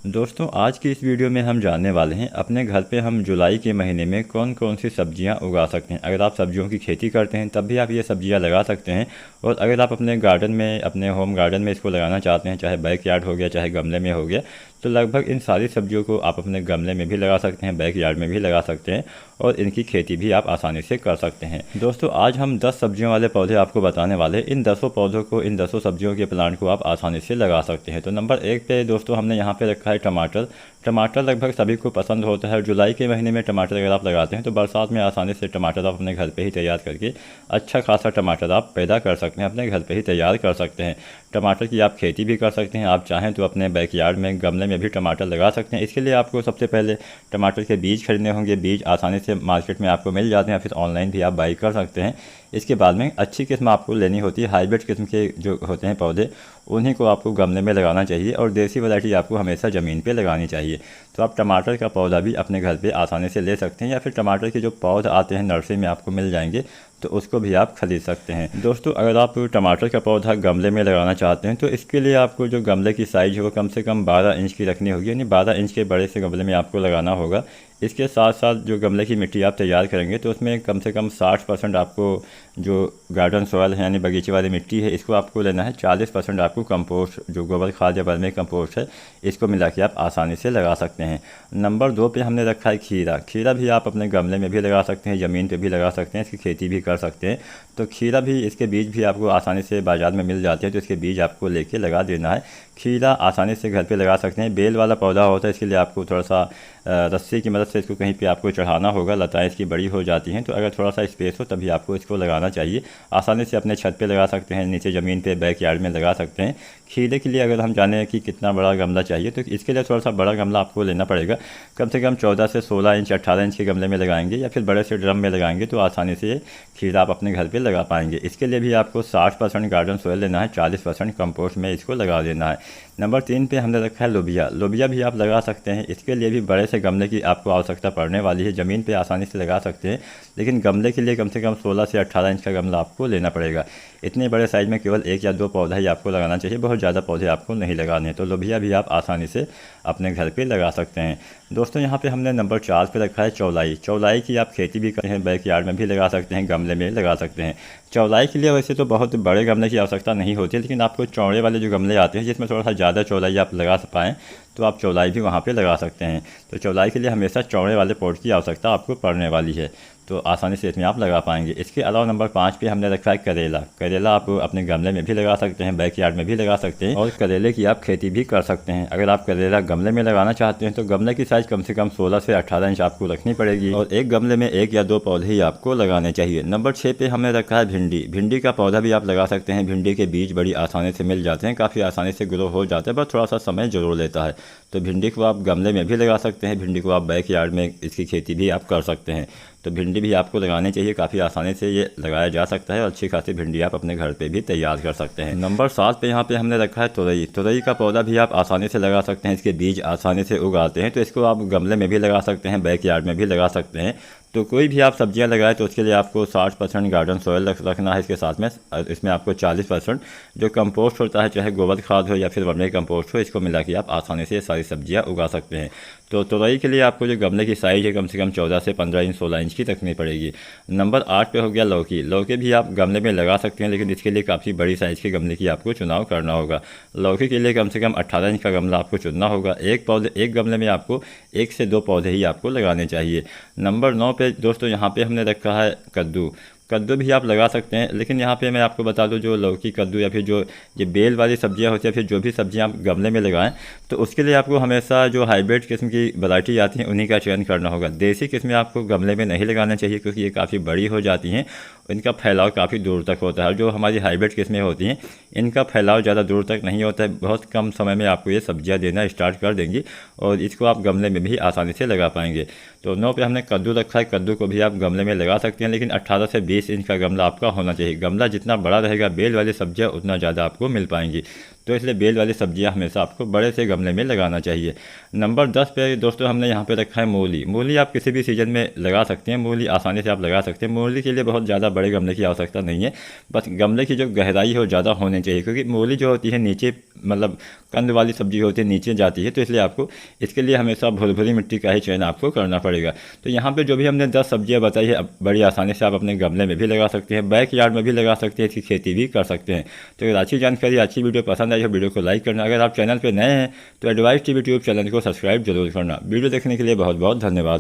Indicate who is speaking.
Speaker 1: दोस्तों आज की इस वीडियो में हम जानने वाले हैं अपने घर पे हम जुलाई के महीने में कौन कौन सी सब्जियां उगा सकते हैं। अगर आप सब्जियों की खेती करते हैं तब भी आप ये सब्जियां लगा सकते हैं, और अगर आप अपने गार्डन में, अपने होम गार्डन में इसको लगाना चाहते हैं, चाहे बैक यार्ड हो गया चाहे गमले में हो गया, तो लगभग इन सारी सब्जियों को आप अपने गमले में भी लगा सकते हैं, बैक यार्ड में भी लगा सकते हैं, और इनकी खेती भी आप आसानी से कर सकते हैं। दोस्तों आज हम 10 सब्जियों वाले पौधे आपको बताने वाले हैं। इन 10 पौधों को, इन 10 सब्जियों के प्लांट को आप आसानी से लगा सकते हैं। तो नंबर 1 पे दोस्तों हमने यहाँ पे रखा है टमाटर। टमाटर लगभग सभी को पसंद होता है। जुलाई के महीने में टमाटर अगर आप लगाते हैं तो बरसात में आसानी से टमाटर आप अपने घर पे ही तैयार करके अच्छा खासा टमाटर आप पैदा कर सकते हैं, अपने घर पे ही तैयार कर सकते हैं। टमाटर की आप खेती भी कर सकते हैं। आप चाहें तो अपने बैकयार्ड में, गमले में भी टमाटर लगा सकते हैं। इसके लिए आपको सबसे पहले टमाटर के बीज खरीदने होंगे। बीज आसानी से मार्केट में आपको मिल जाते हैं, फिर ऑनलाइन भी आप बाई कर सकते हैं। इसके बाद में अच्छी किस्म आपको लेनी होती है। हाइब्रिड किस्म के जो होते हैं पौधे, उन्हीं को आपको गमले में लगाना चाहिए, और देसी वैरायटी आपको हमेशा ज़मीन पे लगानी चाहिए। तो आप टमाटर का पौधा भी अपने घर पे आसानी से ले सकते हैं, या फिर टमाटर के जो पौधे आते हैं नर्सरी में आपको मिल जाएंगे, तो उसको भी आप खरीद सकते हैं। दोस्तों अगर आप टमाटर का पौधा गमले में लगाना चाहते हैं तो इसके लिए आपको जो गमले की साइज़ है वो कम से कम 12 इंच की रखनी होगी, यानी 12 इंच के बड़े से गमले में आपको लगाना होगा। इसके साथ साथ जो गमले की मिट्टी आप तैयार करेंगे तो उसमें कम से कम 60% आपको जो गार्डन सॉइल है यानी बगीचे वाली मिट्टी है, इसको आपको लेना है। 40% आपको कंपोस्ट, जो गोबर खाद या वर्मी कंपोस्ट है, इसको मिला के आप आसानी से लगा सकते हैं। नंबर 2 पे हमने रखा है खीरा। खीरा भी आप अपने गमले में भी लगा सकते हैं, ज़मीन पे भी लगा सकते हैं, इसकी खेती भी कर सकते हैं। तो खीरा भी, इसके बीज भी आपको आसानी से बाज़ार में मिल जाते हैं, तो इसके बीज आपको लेके लगा देना है। खीरा आसानी से घर पे लगा सकते हैं। बेल वाला पौधा होता है, इसके लिए आपको थोड़ा सा रस्सी की मदद से इसको कहीं पे आपको चढ़ाना होगा। लताएं इसकी बड़ी हो जाती हैं, तो अगर थोड़ा सा स्पेस हो तभी आपको इसको लगाना चाहिए। आसानी से अपने छत पे लगा सकते हैं, नीचे ज़मीन पे बैक यार्ड में लगा सकते हैं। खीरे के लिए अगर हम जाने कि कितना बड़ा गमला चाहिए, तो इसके लिए थोड़ा सा बड़ा गमला आपको लेना पड़ेगा। कम से कम 14 से 16 इंच, 18 इंच के गमले में लगाएंगे या फिर बड़े से ड्रम में लगाएंगे तो आसानी से खीरा आप अपने घर पे लगा पाएंगे। इसके लिए भी आपको 60% गार्डन सोयल लेना है, 40% कंपोस्ट में इसको लगा देना है। नंबर 3 पे हमने रखा है लोबिया। लोबिया भी आप लगा सकते हैं। इसके लिए भी बड़े से गमले की आपको आवश्यकता पड़ने वाली है। ज़मीन पे आसानी से लगा सकते हैं, लेकिन गमले के लिए कम से कम 16 से 18 इंच का गमला आपको लेना पड़ेगा। इतने बड़े साइज़ में केवल 1 या 2 पौधा ही आपको लगाना चाहिए, बहुत ज़्यादा पौधे आपको नहीं लगाने। तो लोबिया भी आप आसानी से अपने घर पे लगा सकते हैं। दोस्तों यहाँ पे हमने नंबर 4 पे रखा है चौलाई। चौलाई की आप खेती भी करते हैं, बैक यार्ड में भी लगा सकते हैं, गमले में लगा सकते हैं। चौलाई के लिए वैसे तो बहुत बड़े गमले की आवश्यकता नहीं होती है, लेकिन आपको चौड़े वाले जो गमले आते हैं जिसमें थोड़ा सा ज़्यादा चौलाई आप लगा पाएँ, तो आप चौलाई भी वहाँ पे लगा सकते हैं। तो चौलाई के लिए हमेशा चौड़े वाले पॉट की आवश्यकता आपको पड़ने वाली है, तो आसानी से इसमें आप लगा पाएंगे। इसके अलावा नंबर 5 पे हमने रखा है करेला। करेला आप अपने गमले में भी लगा सकते हैं, बैक यार्ड में भी लगा सकते हैं, और करेले की आप खेती भी कर सकते हैं। अगर आप करेला गमले में लगाना चाहते हैं तो गमले की साइज़ कम से कम 16 से 18 इंच आपको रखनी पड़ेगी, और एक गमले में 1 या 2 पौधे ही आपको लगाने चाहिए। नंबर 6 पे हमने रखा है भिंडी। भिंडी का पौधा भी आप लगा सकते हैं। भिंडी के बीज बड़ी आसानी से मिल जाते हैं, काफ़ी आसानी से ग्रो हो जाते हैं, बस थोड़ा सा समय ज़रूर लेता है। तो भिंडी को आप गमले में भी लगा सकते हैं, भिंडी को आप बैक यार्ड में इसकी खेती भी आप कर सकते हैं। तो भिंडी भी आपको लगानी चाहिए, काफ़ी आसानी से ये लगाया जा सकता है, और अच्छी खासी भिंडी आप अपने घर पे भी तैयार कर सकते हैं। नंबर 7 पे यहाँ पे हमने रखा है तुरई। तुरई का पौधा भी आप आसानी से लगा सकते हैं, इसके बीज आसानी से उगाते हैं, तो इसको आप गमले में भी लगा सकते हैं, बैक यार्ड में भी लगा सकते हैं। तो कोई भी आप सब्जियां लगाएं तो उसके लिए आपको 60% गार्डन सॉइल रखना है। इसके साथ में इसमें आपको 40% जो कंपोस्ट होता है, चाहे गोबर खाद हो या फिर वर्मी कंपोस्ट हो, इसको मिला के आप आसानी से ये सारी सब्जियां उगा सकते हैं। तो तुरई के लिए आपको जो गमले की साइज़ है कम से कम 14 से 15 इंच, 16 इंच की रखनी पड़ेगी। नंबर 8 पे हो गया लौकी। लौकी भी आप गमले में लगा सकते हैं, लेकिन इसके लिए काफ़ी बड़ी साइज़ के गमले की आपको चुनाव करना होगा। लौकी के लिए कम से कम 18 इंच का गमला आपको चुनना होगा। एक गमले में आपको 1 से 2 पौधे ही आपको लगाने चाहिए। नंबर 9 पे दोस्तों यहाँ पे हमने रखा है कद्दू। कद्दू भी आप लगा सकते हैं, लेकिन यहाँ पे मैं आपको बता दूँ, जो लौकी, कद्दू या फिर जो ये बेल वाली सब्जियाँ होती हैं, फिर जो भी सब्जियाँ आप गमले में लगाएं, तो उसके लिए आपको हमेशा जो हाइब्रिड किस्म की वैरायटी आती हैं उन्हीं का चयन करना होगा। देसी किस्में आपको गमले में नहीं लगाना चाहिए, क्योंकि ये काफ़ी बड़ी हो जाती हैं, इनका फैलाव काफ़ी दूर तक होता है। और जो हमारी हाइब्रिड किस्में होती हैं इनका फैलाव ज़्यादा दूर तक नहीं होता है, बहुत कम समय में आपको ये सब्जियाँ देना स्टार्ट कर देंगी, और इसको आप गमले में भी आसानी से लगा पाएंगे। तो 9 पे हमने कद्दू रखा है। कद्दू को भी आप गमले में लगा सकते हैं, लेकिन 18 से 20 इंच का गमला आपका होना चाहिए। गमला जितना बड़ा रहेगा, बेल वाली सब्जियाँ उतना ज़्यादा आपको मिल पाएंगी। तो इसलिए बेल वाली सब्जियां हमेशा आपको बड़े से गमले में लगाना चाहिए। नंबर 10 पे दोस्तों हमने यहाँ पे रखा है मूली। मूली आप किसी भी सीज़न में लगा सकते हैं, मूली आसानी से आप लगा सकते हैं। मूली के लिए बहुत ज़्यादा बड़े गमले की आवश्यकता नहीं है, बस गमले की जो गहराई है वो ज़्यादा होनी चाहिए, क्योंकि मूली जो होती है नीचे, मतलब कंद वाली सब्जी होती है, नीचे जाती है, तो इसलिए आपको इसके लिए हमेशा भुरभुरी मिट्टी का ही चयन आपको करना पड़ेगा। तो यहाँ पे जो भी हमने 10 सब्जियाँ बताई है, बड़ी आसानी से आप अपने गमले में भी लगा सकते हैं, बैक यार्ड में भी लगा सकते हैं, इसकी खेती भी कर सकते हैं। तो अगर अच्छी जानकारी, अच्छी वीडियो पसंद आई हो, वीडियो को लाइक करना। अगर आप चैनल पर नए हैं तो एडवाइस टीवी यूट्यूब चैनल को सब्सक्राइब जरूर करना। वीडियो देखने के लिए बहुत बहुत धन्यवाद।